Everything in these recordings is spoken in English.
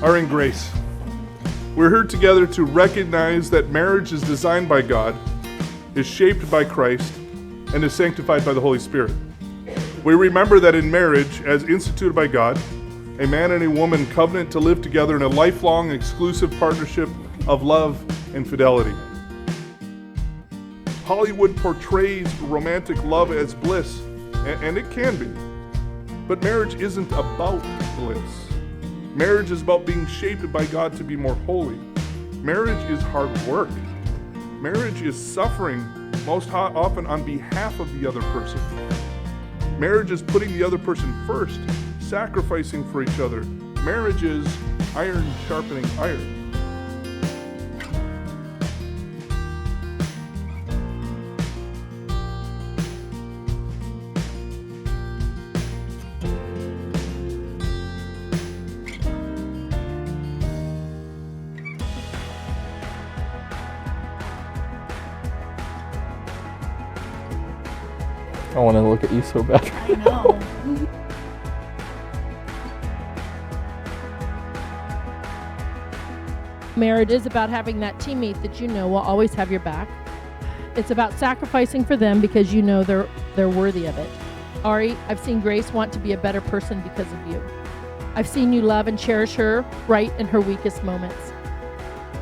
Arie and Grace. We're here together to recognize that marriage is designed by God, is shaped by Christ, and is sanctified by the Holy Spirit. We remember that in marriage, as instituted by God, a man and a woman covenant to live together in a lifelong, exclusive partnership of love and fidelity. Hollywood portrays romantic love as bliss, and it can be. But marriage isn't about bliss. Marriage is about being shaped by God to be more holy. Marriage is hard work. Marriage is suffering, most often on behalf of the other person. Marriage is putting the other person first, sacrificing for each other. Marriage is iron sharpening iron. I want to look at you so bad. I know. Marriage is about having that teammate that you know will always have your back. It's about sacrificing for them because you know they're worthy of it. Arie, I've seen Grace want to be a better person because of you. I've seen you love and cherish her right in her weakest moments.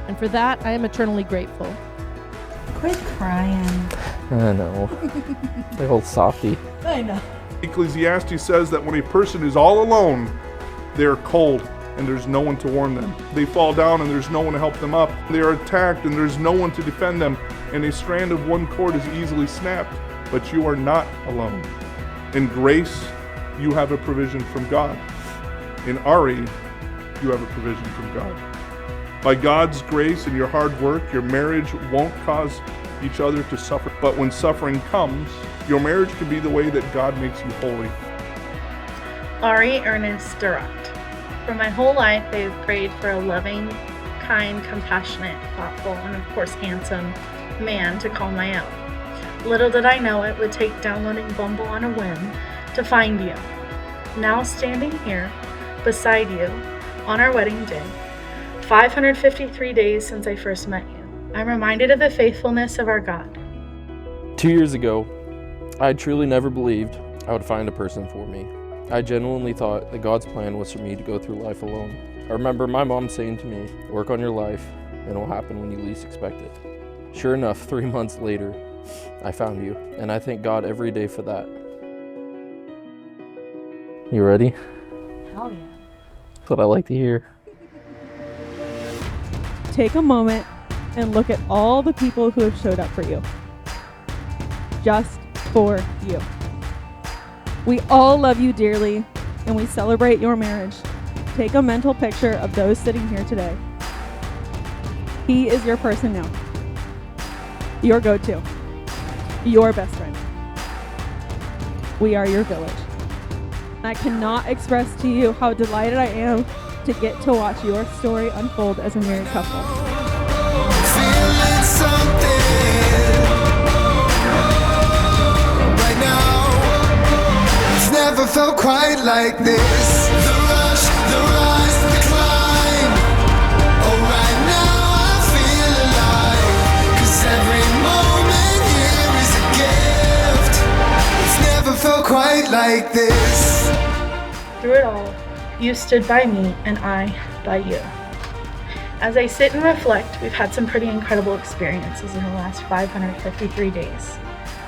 And for that, I am eternally grateful. Quit crying. I know. Like old softy. I know. Ecclesiastes says that when a person is all alone, they are cold and there's no one to warm them. They fall down and there's no one to help them up. They are attacked and there's no one to defend them. And a strand of one cord is easily snapped, but you are not alone. In Grace, you have a provision from God. In Arie, you have a provision from God. By God's grace and your hard work, your marriage won't cause each other to suffer. But when suffering comes, your marriage can be the way that God makes you holy. Arie Ernest Durant. For my whole life, I have prayed for a loving, kind, compassionate, thoughtful, and of course handsome man to call my own. Little did I know it would take downloading Bumble on a whim to find you. Now standing here beside you on our wedding day, 553 days since I first met you, I'm reminded of the faithfulness of our God. 2 years ago, I truly never believed I would find a person for me. I genuinely thought that God's plan was for me to go through life alone. I remember my mom saying to me, work on your life and it will happen when you least expect it. Sure enough, 3 months later, I found you, and I thank God every day for that. You ready? Hell yeah. That's what I like to hear. Take a moment and look at all the people who have showed up for you. Just for you. We all love you dearly, and we celebrate your marriage. Take a mental picture of those sitting here today. He is your person now. Your go-to. Your best friend. We are your village. I cannot express to you how delighted I am to get to watch your story unfold as a married couple. Feeling something right now. It's never felt quite like this. The rush, the rise, the climb. Oh, right now I feel alive. 'Cause every moment here is a gift. It's never felt quite like this. Through it all, you stood by me and I by you. As I sit and reflect, we've had some pretty incredible experiences in the last 553 days.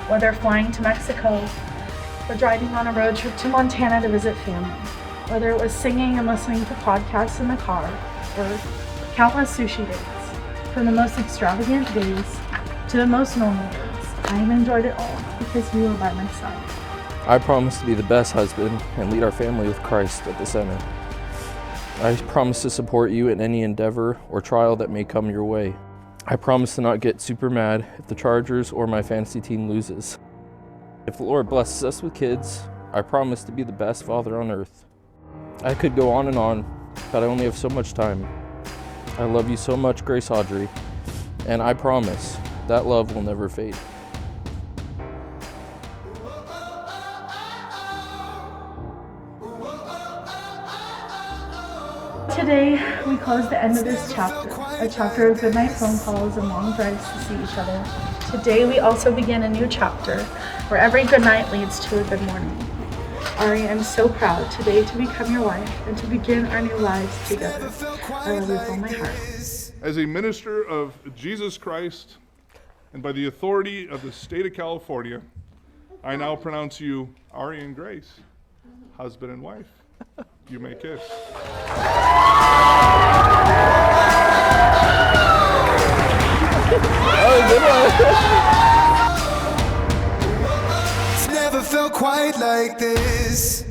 Whether flying to Mexico, or driving on a road trip to Montana to visit family, whether it was singing and listening to podcasts in the car, or countless sushi dates. From the most extravagant days to the most normal days, I have enjoyed it all because you were by my side. I promise to be the best husband and lead our family with Christ at the center. I promise to support you in any endeavor or trial that may come your way. I promise to not get super mad if the Chargers or my fantasy team loses. If the Lord blesses us with kids, I promise to be the best father on earth. I could go on, but I only have so much time. I love you so much, Grace Audrey, and I promise that love will never fade. Today, we close the end of this chapter, a chapter of goodnight phone calls and long drives to see each other. Today, we also begin a new chapter where every good night leads to a good morning. Arie, I'm so proud today to become your wife and to begin our new lives together. I love you with all my heart. As a minister of Jesus Christ and by the authority of the state of California, I now pronounce you Arie and Grace, husband and wife. You may kiss. It's never felt quite like this.